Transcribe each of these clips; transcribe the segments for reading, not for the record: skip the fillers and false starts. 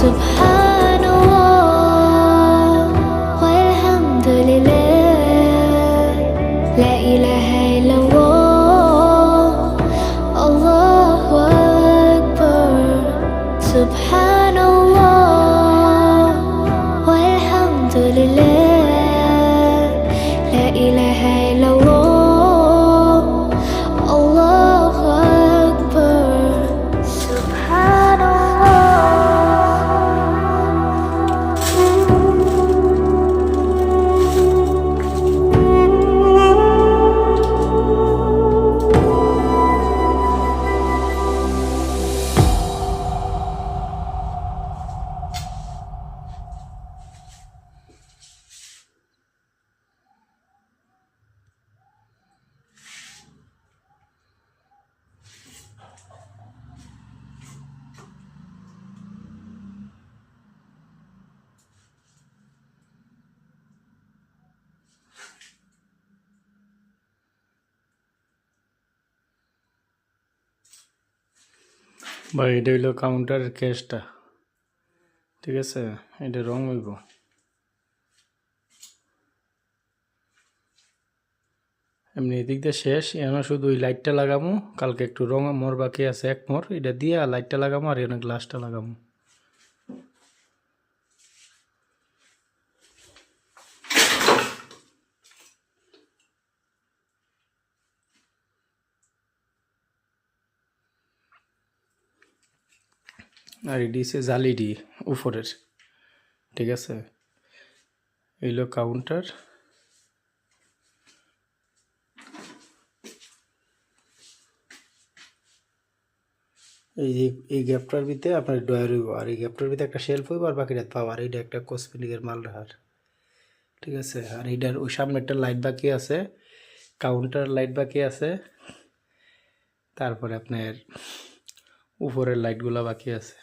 سبحان الله والحمد لله لا إله إلا الله الله أكبر سبحان الله والحمد لله لا إله إلا الله الله أكبر سبحان বা এটা হইলো কাউন্টারের কেসটা, ঠিক আছে। এটা রং হইব, এমনি এদিক দিয়ে শেষ। এখন শুধু ওই লাইটটা লাগামো, কালকে একটু রং মোর বাকি আছে, এক মোর এটা দিয়ে লাইটটা লাগামো আর এখানে গ্লাসটা লাগামো। আর এটি হচ্ছে জালিডি উপরের, ঠিক আছে। এইলো কাউন্টার, এই গ্যাপটার ভিতরে আপনার ডয়ার হইব, আর এই গ্যাপটার ভিতরে একটা শেলফ হইব, আর বাকিটা পাওয়ার। এইটা একটা কসমেটিকের মাল রাখার, ঠিক আছে। আর এইটার ওই সামনে একটা লাইট বাকি আছে, কাউন্টার লাইট বাকি আছে, তারপরে আপনার উপরের লাইটগুলো বাকি আছে,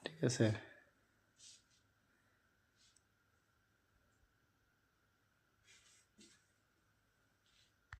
ঠিক আছে।